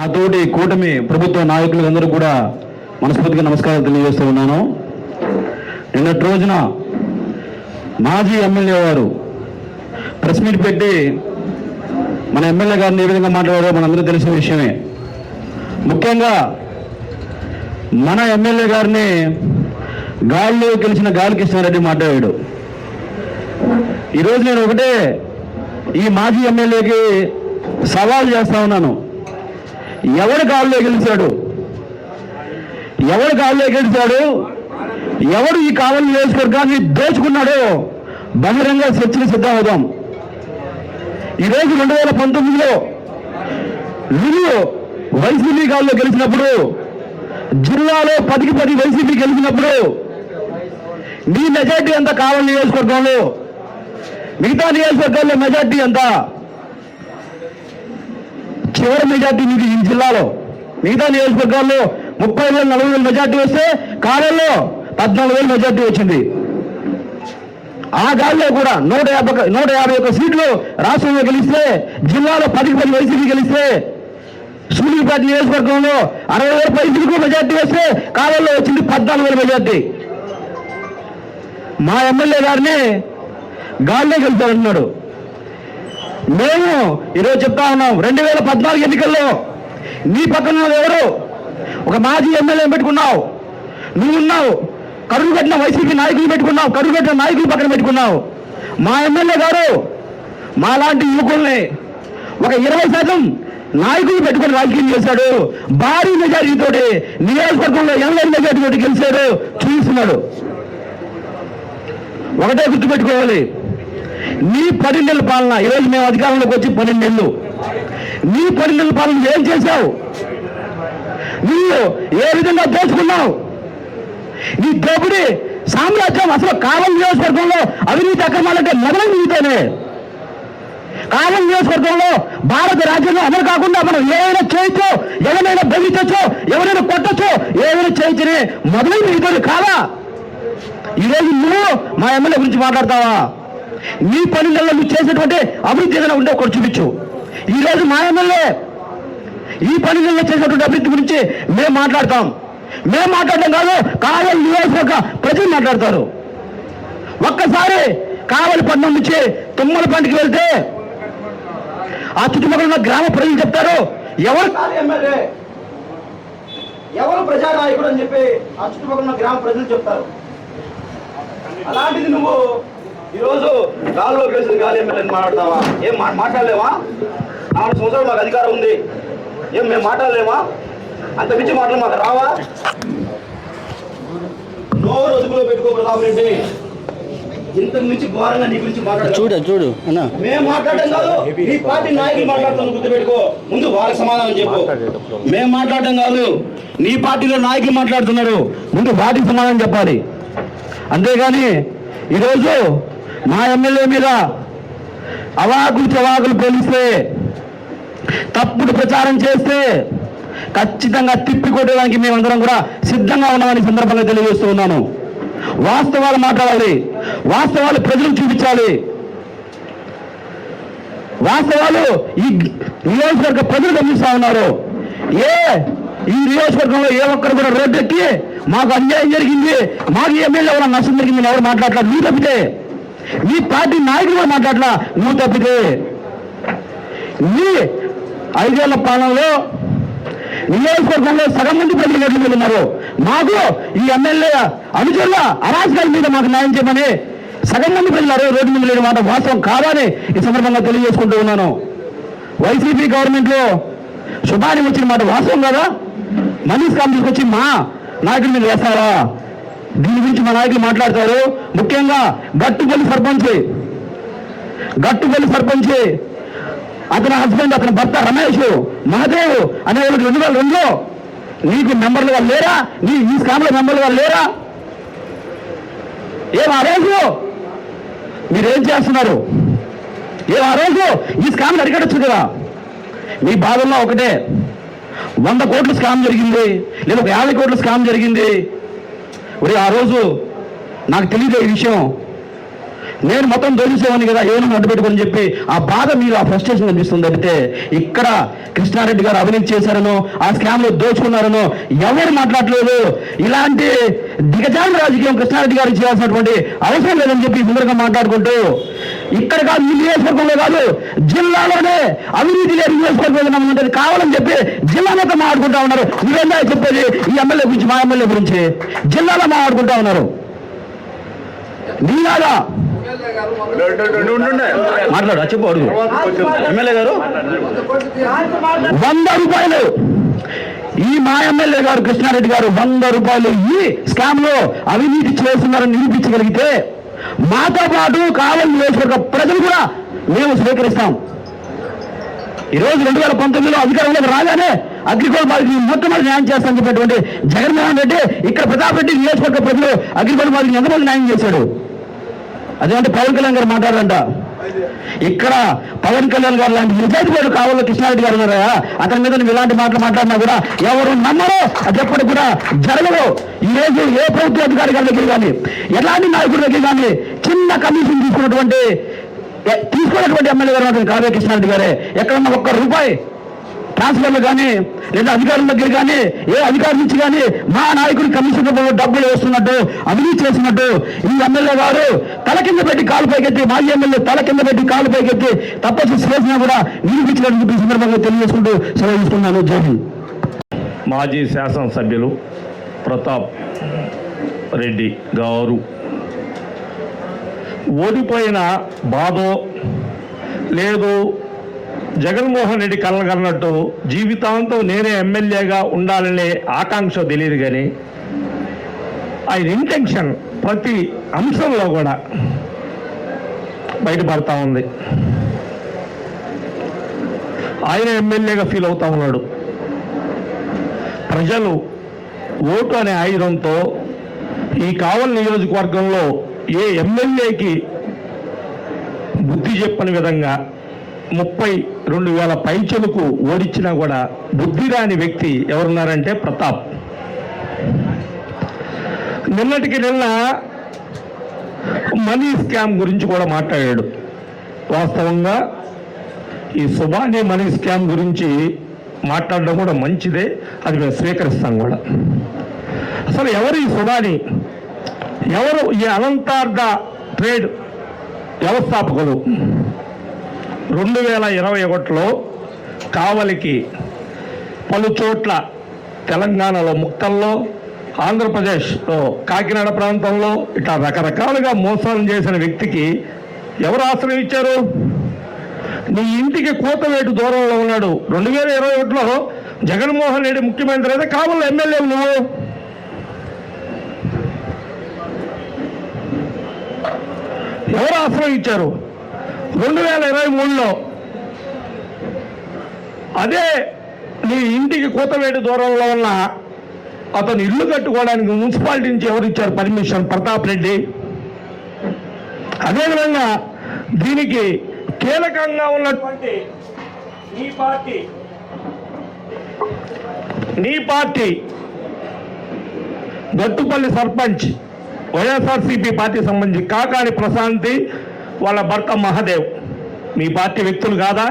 నాతోటి కూటమి ప్రభుత్వ నాయకులందరూ కూడా మనస్ఫూర్తిగా నమస్కారాలు తెలియజేస్తూ ఉన్నాను. నిన్నటి రోజున మాజీ ఎమ్మెల్యే వారు ప్రెస్ మీట్ పెట్టి మన ఎమ్మెల్యే గారిని ఏ విధంగా మాట్లాడారో మనందరూ తెలిసిన విషయమే. ముఖ్యంగా మన ఎమ్మెల్యే గారిని గాలిలో గెలిచిన గాలి కృష్ణారెడ్డి మాట్లాడాడు. ఈరోజు నేను ఒకటే ఈ మాజీ ఎమ్మెల్యేకి సవాల్ చేస్తా ఉన్నాను. ఎవరు గాలిలో గెలిచాడు, ఎవరు గాలిలో గెలిచాడు, ఎవరు ఈ కావలి నియోజకవర్గాన్ని దోచుకున్నాడో బహిరంగ చర్చలు సిద్ధమవుదాం. ఈరోజు 2019లో వీళ్ళు వైసీపీ గాలిలో గెలిచినప్పుడు, జిల్లాలో 10కి 10 వైసీపీ గెలిచినప్పుడు మీ మెజార్టీ ఎంత కావలి నియోజకవర్గంలో, మిగతా నియోజకవర్గాల్లో మెజార్టీ ఎంత? చివరి మెజార్టీ మీకు ఈ జిల్లాలో. మిగతా నియోజకవర్గాల్లో 30,000 40,000 మెజార్టీ వస్తే కావలిలో 14,000 మెజార్టీ వచ్చింది. ఆ గాలిలో కూడా 151 సీట్లు రాష్ట్రంలో గెలిస్తే, జిల్లాలో 10కి 10 వైసీపీ గెలిస్తే, సూర్యాపేట నియోజకవర్గంలో 60,000 వైసీపీకి మెజార్టీ వస్తే కావలిలో వచ్చింది 14,000 మెజార్టీ. మా ఎమ్మెల్యే గారిని గాలిలో గెలుస్తారంటున్నాడు. మేము ఈరోజు చెప్తా ఉన్నాం, 2014 ఎన్నికల్లో నీ పక్కన ఎవరు ఒక మాజీ ఎమ్మెల్యే పెట్టుకున్నావు, నువ్వున్నావు, కరువు కట్టిన వైసీపీ నాయకులు పెట్టుకున్నావు, కరువు కట్టిన నాయకులు పక్కన పెట్టుకున్నావు. మా ఎమ్మెల్యే గారు మాలాంటి యువకుల్ని ఒక 20% నాయకులు పెట్టుకుని రాజకీయం చేశాడు. భారీ మెజారిటీతో నియోజకవర్గంలో 80 మెజారిటీతో గెలిచాడు, చూస్తున్నాడు. ఒకటే గుర్తుపెట్టుకోవాలి, నీ 10 నెలల పాలన, ఈరోజు మేము అధికారంలోకి వచ్చి 12 నెలలు, నీ 10 నెలల పాలన ఏం చేశావు? నువ్వు ఏ విధంగా దోచుకున్నావు? నీ దోపిడి సామ్రాజ్యం అసలు కావలి నియోజకవర్గంలో అవినీతి అక్రమాలంటే మొదలైన నీతోనే. కావలి నియోజకవర్గంలో భారత రాజ్యాంగం అమలు కాకుండా మనం ఏమైనా చేయొచ్చో, ఎవరైనా బెదిరించో, ఎవరైనా కొట్టచ్చో, ఏమైనా చేయొచ్చని మొదలైన నీతోనే కాదా? ఈరోజు నువ్వు మా ఎమ్మెల్యే గురించి మాట్లాడతావా? నీ 10 నెలల్లో నువ్వు చేసినటువంటి అభివృద్ధి ఏదైనా ఉంటే ఒకటి చూపించు. ఈరోజు మా ఎమ్మెల్యే ఈ 10 నెలల్లో చేసినటువంటి అభివృద్ధి గురించి మేము మాట్లాడతాం. మేము మాట్లాడడం కాదు, కావలి నియోజకవర్గ ప్రజలు మాట్లాడతారు. ఒక్కసారి కావలి పట్టణం నుంచి తుమ్మలపంటికి వెళ్తే ఆ చుట్టుపక్కల ఉన్న గ్రామ ప్రజలు చెప్తారు, ఎవరు ఎమ్మెల్యే, ఎవరు ప్రజానాయకుడు అని చెప్పి ఆ చుట్టుపక్కల ఉన్న గ్రామ ప్రజలు చెప్తారు. అలాంటిది నువ్వు ఈరోజు గాలిలో గెలిచిన గాలి ఎమ్మెల్యేని మాట్లాడతావా? ఏం మాట్లాడలేవా? 4 సంవత్సరాలు మాకు అధికారం ఉంది, ఏం మేము మాట్లాడలేమా? అంత మించి మాటలు మాకు రావా? నోరు అదుపులో పెట్టుకో ప్రతాప్ రెడ్డి. ఇంతకు మించి ఘోరంగా నీ గురించి చూడు మేము మాట్లాడడం కాదు, నీ పార్టీ నాయకులు మాట్లాడుతాను, గుర్తుపెట్టుకో. ముందు వాళ్ళకి సమాధానం చెప్పు. మేము మాట్లాడడం కాదు, నీ పార్టీలో నాయకులు మాట్లాడుతున్నారు, ముందు వాటికి సమాధానం చెప్పాలి. అంతేగాని ఈరోజు మా ఎమ్మెల్యే మీద అవాకులు చవాకులు పేలిస్తే, తప్పుడు ప్రచారం చేస్తే ఖచ్చితంగా తిప్పికొట్టడానికి మేమందరం కూడా సిద్ధంగా ఉన్నామని సందర్భంగా తెలియజేస్తూ ఉన్నాను. వాస్తవాలు మాట్లాడాలి, వాస్తవాలు ప్రజలకు చూపించాలి. వాస్తవాలు ఈ నియోజకవర్గ ప్రజలు గమనిస్తూ ఉన్నారు. ఈ నియోజకవర్గంలో ఏ ఒక్కరు కూడా రోడ్డు ఎక్కి మాకు అన్యాయం జరిగింది, మాకు ఎమ్మెల్యే ఎవరైనా నష్టం జరిగింది ఎవరు మాట్లాడలేదు. నువ్వు తప్పితే, నీ పార్టీ నాయకులు కూడా మాట్లాడలా. నువ్వు తప్పితే నీ 5 ఏళ్ల పాలనలో నియోజకవర్గంలో సగం మంది ప్రజలు రోడ్లు ఉన్నారు. మాకు ఈ ఎమ్మెల్యే అనుచరుల అరాచకాల మీద మాకు న్యాయం చేయమని సగం మంది ప్రజలు రోడ్డు మీద లేని మాట వాస్తవం కాదని ఈ సందర్భంగా తెలియజేసుకుంటూ ఉన్నాను. వైసీపీ గవర్నమెంట్లో శుభాన్ని వచ్చిన మాట వాస్తవం కదా? మనీష్ కామ్ తీసుకొచ్చి మా నాయకుడి మీద వేస్తారా? దీని గురించి మా నాయకులు మాట్లాడతారు. ముఖ్యంగా గట్టుపల్లి సర్పంచ్ అతని హస్బెండ్, అతని భర్త రమేష్ మహదేవ్ అనే 2002లో నీకు మెంబర్లు వాళ్ళు లేరా? ఈ స్కామ్లో మెంబర్లు వాళ్ళు లేరా? ఆ రోజు మీరేం చేస్తున్నారు? ఆ రోజు ఈ స్కామ్ని అరికట్టచ్చు కదా? మీ బాధల్లో ఒకటే, 100 కోట్ల స్కామ్ జరిగింది, లేదా 50 కోట్ల స్కామ్ జరిగింది. ఆ రోజు నాకు తెలియదు ఈ విషయం. నేను మొత్తం దొరికేవాడిని కదా, ఏమన్నా అడ్డు పెట్టుకొని చెప్పి ఆ బాధ మీరు, ఆ ఫ్రస్ట్రేషన్ కనిపిస్తుంది. అంటే ఇక్కడ కృష్ణారెడ్డి గారు అవినీతి చేశారనో, ఆ స్కామ్లో దోచుకున్నారనో ఎవరు మాట్లాడలేదు. ఇలాంటి దిగజారు రాజకీయం కృష్ణారెడ్డి గారు చేయాల్సినటువంటి అవసరం లేదని చెప్పి ముందరగా మాట్లాడుకుంటూ, ఇక్కడ కాదు, ఈ నియోజకవర్గంలో కాదు, జిల్లాలోనే అవినీతి లేని నియోజకవర్గం ఉంటుంది కావాలని చెప్పి జిల్లా మొత్తం మాట్లాడుకుంటా ఉన్నారు. ఇవేందా చెప్పేది ఈ ఎమ్మెల్యే గురించి, మా ఎమ్మెల్యే గురించి జిల్లాలో మాట్లాడుకుంటా ఉన్నారు. నీలాగా మాట్లాడు, చెప్పు, అడుగు. ఎమ్మెల్యే గారు 100 రూపాయలు, ఈ మా ఎమ్మెల్యే గారు కృష్ణారెడ్డి గారు 100 రూపాయలు ఈ స్కామ్ లో అవినీతి చేస్తున్నారని నిరూపించగలిగితే మాతో పాటు కావలి నియోజకవర్గ ప్రజలు కూడా మేము స్వీకరిస్తాం. ఈరోజు 2019లో అధికారంలోకి రాగానే అగ్రిగోల్డ్ బాధితులు మొట్టమొదటి న్యాయం చేస్తానని చెప్పినటువంటి జగన్మోహన్ రెడ్డి ఇక్కడ ప్రతాప్ రెడ్డి నియోజకవర్గ ప్రజలు అగ్రిగోల్డ్ బాధితులు ఎంతమంది న్యాయం చేశాడు? అదేమంటే పవన్ కళ్యాణ్ గారు మాట్లాడారంట. ఇక్కడ పవన్ కళ్యాణ్ గారు లాంటి నిజాయితీ గారు కావాలో కృష్ణారెడ్డి గారు ఉన్నారా? అతని మీద నువ్వు ఇలాంటి మాటలు మాట్లాడినా కూడా ఎవరు నమ్మరు, అది ఎప్పటికి కూడా జరగదు. ఈ రోజు ఏ ప్రభుత్వ అధికారి గారి దగ్గర కానీ, ఎలాంటి నాయకుడి దగ్గర కానీ చిన్న కమిషన్ తీసుకున్నటువంటి ఎమ్మెల్యే గారు కావ్య కృష్ణారెడ్డి గారే. ఎక్కడన్నా ₹1 ట్రాన్స్ఫర్లు కానీ లేదా అధికారుల దగ్గర కానీ ఏ అధికారి నుంచి కానీ మా నాయకుడి కమిషన్ డబ్బులు వేస్తున్నట్టు, అవినీతి చేస్తున్నట్టు ఈ ఎమ్మెల్యే గారు తల కింద పెట్టి కాలు పైకెత్తి, మాజీ ఎమ్మెల్యే తల కింద పెట్టి కాలు పైకెత్తి తప్పచ్చు చేసినా కూడా నిరూపించడానికి చెప్పి సందర్భంగా తెలియజేసుకుంటూ సెలవు తీసుకున్నాను. జై హింద్. మాజీ శాసనసభ్యులు ప్రతాప్ రెడ్డి గారు ఓడిపోయిన బాధో లేదు, జగన్మోహన్ రెడ్డి కలగన్నట్టు జీవితాంతం నేనే ఎమ్మెల్యేగా ఉండాలనే ఆకాంక్ష తెలియదు, కానీ ఆయన ఇంటెన్షన్ ప్రతి అంశంలో కూడా బయటపడతా ఉంది. ఆయన ఎమ్మెల్యేగా ఫీల్ అవుతా ఉన్నాడు. ప్రజలు ఓటు అనే ఆయుధంతో ఈ కావలి నియోజకవర్గంలో ఏ ఎమ్మెల్యేకి బుద్ధి చెప్పని విధంగా 32,000 పైచలకు ఓడించినా కూడా బుద్ధి రాని వ్యక్తి ఎవరున్నారంటే ప్రతాప్. నిన్నటికి నిన్న మనీ స్కామ్ గురించి కూడా మాట్లాడాడు. వాస్తవంగా ఈ సుబానీ మనీ స్కామ్ గురించి మాట్లాడడం కూడా మంచిదే, అది మేము స్వీకరిస్తాం కూడా. అసలు ఎవరు ఈ సుబానీ? ఎవరు ఈ అనంతార్థ ట్రేడ్ వ్యవస్థాపకులు? 2021లో కావలికి పలు చోట్ల తెలంగాణలో ముక్కల్లో, ఆంధ్రప్రదేశ్లో కాకినాడ ప్రాంతంలో ఇట్లా రకరకాలుగా మోసాలు చేసిన వ్యక్తికి ఎవరు ఆశ్రయం ఇచ్చారు? నీ ఇంటికి కూతవేటు దూరంలో ఉన్నాడు. 2021లో జగన్మోహన్ రెడ్డి ముఖ్యమంత్రి అయితే కావలి ఎమ్మెల్యే నువ్వు. ఎవరు ఆశ్రయం ఇచ్చారు? 2023లో అదే నీ ఇంటికి కూతవేటు దూరంలో ఉన్న అతను ఇల్లు కట్టుకోవడానికి మున్సిపాలిటీ నుంచి ఎవరు ఇచ్చారు పర్మిషన్? ప్రతాప్ రెడ్డి. అదేవిధంగా దీనికి కీలకంగా ఉన్నటువంటి నీ పార్టీ గట్టుపల్లి సర్పంచ్, వైఎస్ఆర్సీపీ పార్టీ సంబంధించి కాకాని ప్రశాంతి వాళ్ళ భర్త మహాదేవ్ మీ పార్టీ వ్యక్తులు కాదా?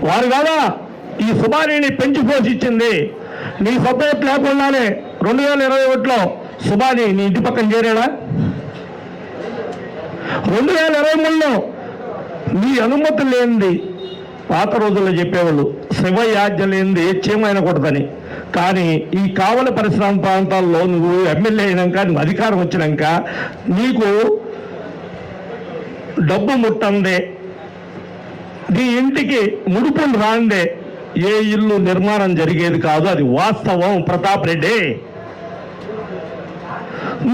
వారు కాదా ఈ సుబానీని పెంచి పోషించింది? నీ సపోర్ట్ లేకుండానే 2021లో సుబానీ నీ ఇంటి పక్కన చేరాడా? 2023లో నీ అనుమతి లేనిది, పాత రోజుల్లో చెప్పేవాళ్ళు శివయాజ్ఞ లేనిది చీమైన కూడదని. కానీ ఈ కావలి పరిశ్రమ ప్రాంతాల్లో నువ్వు ఎమ్మెల్యే అయినాక, నువ్వు అధికారం వచ్చినాక నీకు డబ్బు ముట్టందే, నీ ఇంటికి ముడుపులు రాందే ఏ ఇల్లు నిర్మాణం జరిగేది కాదు. అది వాస్తవం ప్రతాప్ రెడ్డి.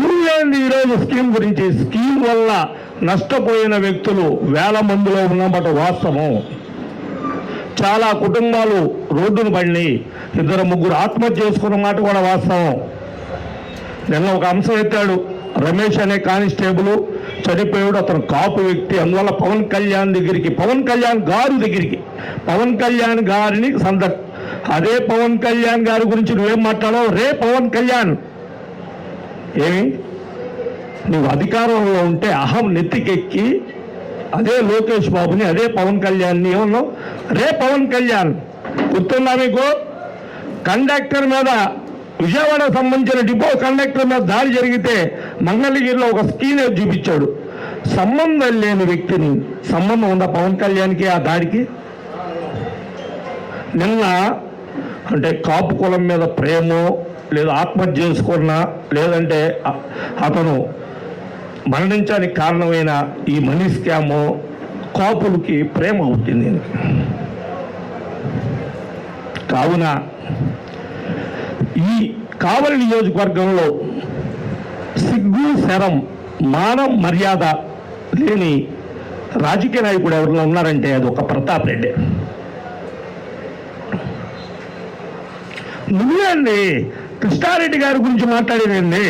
నువ్వేంది ఈరోజు స్కీమ్ గురించి? స్కీమ్ వల్ల నష్టపోయిన వ్యక్తులు వేల మందిలో ఉన్నమాట వాస్తవం. చాలా కుటుంబాలు రోడ్డును పడినాయి, 2-3 ఆత్మహత్య చేసుకున్న మాట కూడా వాస్తవం. నిన్న ఒక అంశం ఎత్తాడు, రమేష్ అనే కానిస్టేబుల్ చనిపోయాడు, అతను కాపు వ్యక్తి. అందువల్ల పవన్ కళ్యాణ్ దగ్గరికి, పవన్ కళ్యాణ్ గారి దగ్గరికి, పవన్ కళ్యాణ్ గారిని అదే పవన్ కళ్యాణ్ గారి గురించి నువ్వేం మాట్లాడావు? రే పవన్ కళ్యాణ్, ఏమి నువ్వు అధికారంలో ఉంటే అహం నెత్తికెక్కి అదే లోకేష్ బాబుని, అదే పవన్ కళ్యాణ్ని ఏమన్నావు? రే పవన్ కళ్యాణ్, గుర్తుందా మీకు? కండక్టర్ మీద, విజయవాడ సంబంధించిన డిపో కండక్టర్ మీద దాడి జరిగితే మంగళగిరిలో ఒక స్కీన్ చూపించాడు. సంబంధం లేని వ్యక్తిని సంబంధం ఉందా పవన్ కళ్యాణ్కి ఆ దాడికి? నిన్న అంటే కాపు కులం మీద ప్రేమో, లేదా ఆత్మహత్య చేసుకున్నా, లేదంటే అతను మరణించడానికి కారణమైన ఈ మనీ స్కాము కాపులకి ప్రేమ అవుతుంది. కావున ఈ కావలి నియోజకవర్గంలో సిగ్గు, శరం, మానం, మర్యాద లేని రాజకీయ నాయకుడు ఎవరైనా ఉన్నారంటే అది ఒక ప్రతాప్ రెడ్డి. నువ్వే అండి కృష్ణారెడ్డి గారి గురించి మాట్లాడేదండి.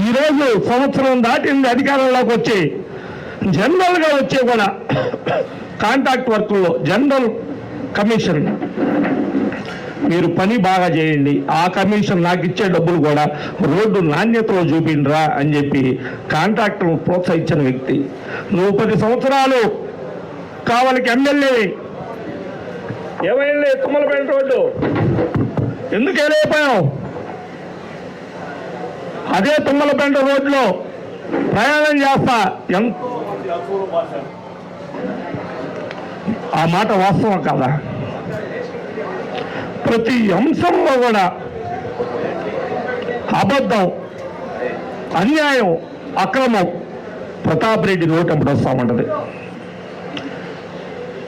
ఈరోజు సంవత్సరం దాటింది అధికారంలోకి వచ్చి, జనరల్గా వచ్చే కూడా కాంట్రాక్ట్ వర్కుల్లో జనరల్ కమిషన్ మీరు పని బాగా చేయండి, ఆ కమిషన్ నాకు ఇచ్చే డబ్బులు కూడా రోడ్డు నాణ్యతలో చూపిండ్రా అని చెప్పి కాంట్రాక్టర్ను ప్రోత్సహించిన వ్యక్తి నువ్వు. 10 సంవత్సరాలు కావలికి ఎమ్మెల్యే. ఏమైంది తుమ్మలపేట రోడ్డు ఎందుకు వెళ్ళిపోయావు? అదే తుమ్మలపేట రోడ్లో ప్రయాణం చేస్తా ఆ మాట వాస్తవం కదా? ప్రతి అంశంలో కూడా అబద్ధం, అన్యాయం, అక్రమం ప్రతాప్ రెడ్డి నోటి అప్పుడు వస్తూ ఉంటుంది.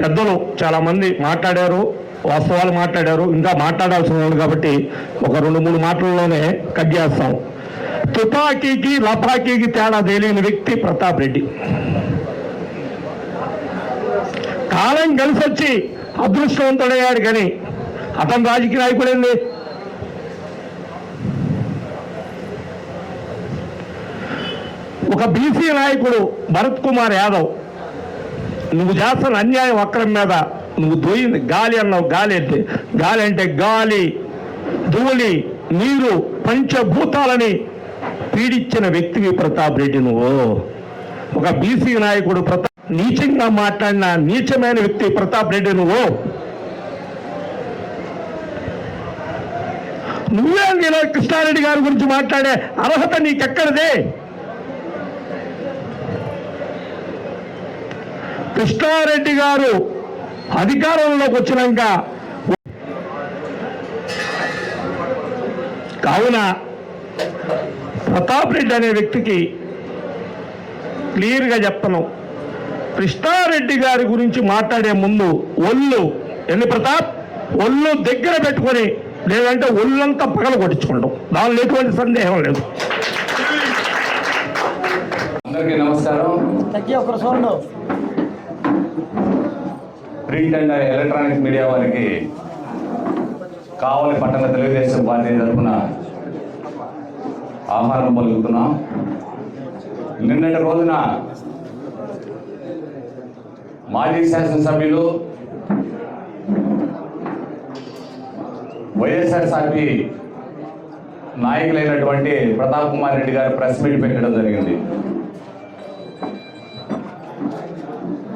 పెద్దలు చాలామంది మాట్లాడారు, వాస్తవాలు మాట్లాడారు, ఇంకా మాట్లాడాల్సి ఉంది కాబట్టి ఒక 2-3 మాటల్లోనే కట్ చేస్తాం. తుపాకీకి లపాకీకి తేడా తెలియని వ్యక్తి ప్రతాప్ రెడ్డి. కాలం కలిసి వచ్చి అదృష్టవంతుడయ్యాడు కానీ అతను రాజకీయ నాయకుడేంది? ఒక బీసీ నాయకుడు భరత్ కుమార్ యాదవ్, నువ్వు చేస్తున్న అన్యాయం అక్రమం మీద నువ్వు దోయింది గాలి అన్నావు. గాలి అంటే గాలి అంటే గాలి, ధూళి, నీరు, పంచభూతాలని పీడించిన వ్యక్తివి ప్రతాప్ రెడ్డి. నువ్వు ఒక బీసీ నాయకుడు నీచంగా మాట్లాడిన నీచమైన వ్యక్తి ప్రతాప్ రెడ్డి. నువ్వే నేను కృష్ణారెడ్డి గారి గురించి మాట్లాడే అర్హత నీకెక్కడదే? కృష్ణారెడ్డి గారు అధికారంలోకి వచ్చినాక కావున ప్రతాప్ రెడ్డి అనే వ్యక్తికి క్లియర్గా చెప్తాను, కృష్ణారెడ్డి గారి గురించి మాట్లాడే ముందు ప్రతాప్ ఒళ్ళు దగ్గర పెట్టుకొని, లేదంటే ఒళ్ళంతా పగల కొట్టించుకుంటాం, దానిలో ఎటువంటి సందేహం లేదు. అందరికీ నమస్కారం. ప్రింట్ అండ్ ఎలక్ట్రానిక్ మీడియా వారికి కావలి పట్టణ తెలుగుదేశం పార్టీ తరఫున ఆహ్వానం పలుకుతున్నాం. నిన్నటి రోజున మాజీ శాసనసభ్యులు వైఎస్ఆర్సీపీ నాయకులైనటువంటి ప్రతాప్ కుమార్ రెడ్డి గారు ప్రెస్ మీట్ పెట్టడం జరిగింది.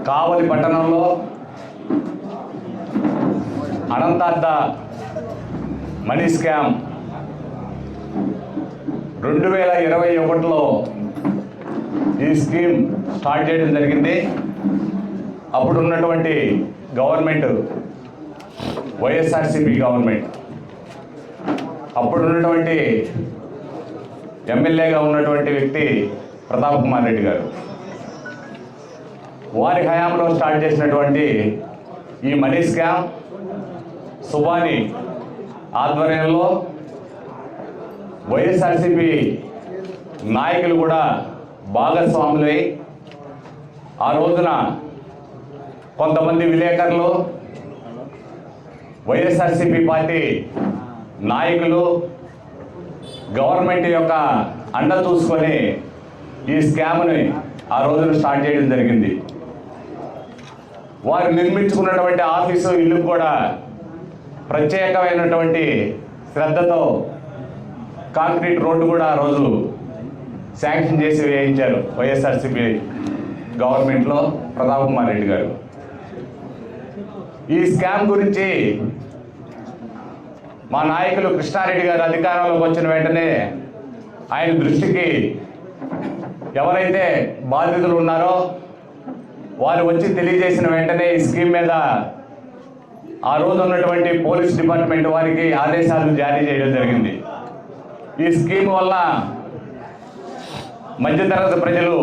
కావలి పట్టణంలో అనంతార్థ మనీ స్కామ్ 2021లో ఈ స్కీమ్ స్టార్ట్ చేయడం జరిగింది. అప్పుడు ఉన్నటువంటి గవర్నమెంట్ వైఎస్ఆర్సీపీ గవర్నమెంట్, అప్పుడు ఉన్నటువంటి ఎమ్మెల్యేగా ఉన్నటువంటి వ్యక్తి ప్రతాప్ కుమార్ రెడ్డి గారు, వారి హయాంలో స్టార్ట్ చేసినటువంటి ఈ మనీ స్కామ్ సుబాని ఆధ్వర్యంలో వైఎస్ఆర్సీపీ నాయకులు కూడా భాగస్వాములై ఆ రోజున కొంతమంది విలేకరులు, వైఎస్ఆర్సీపీ పార్టీ నాయకులు గవర్నమెంట్ యొక్క అండ చూసుకొని ఈ స్కామ్ని ఆ రోజున స్టార్ట్ చేయడం జరిగింది. వారు నిర్మించుకున్నటువంటి ఆఫీసు ఇల్లు కూడా ప్రత్యేకమైనటువంటి శ్రద్ధతో కాంక్రీట్ రోడ్డు కూడా ఆ రోజు శాంక్షన్ చేసి వేయించారు వైఎస్ఆర్సీపీ గవర్నమెంట్లో ప్రతాప్ కుమార్ రెడ్డి గారు. ఈ స్కామ్ గురించి మా నాయకులు కృష్ణారెడ్డి గారు అధికారంలోకి వచ్చిన వెంటనే ఆయన దృష్టికి ఎవరైతే బాధితులు ఉన్నారో వారు వచ్చి తెలియజేసిన వెంటనే ఈ స్కీమ్ మీద ఆ రోజు ఉన్నటువంటి పోలీస్ డిపార్ట్మెంట్ వారికి ఆదేశాలు జారీ చేయడం జరిగింది. ఈ స్కీమ్ వల్ల మధ్యతరగతి ప్రజలు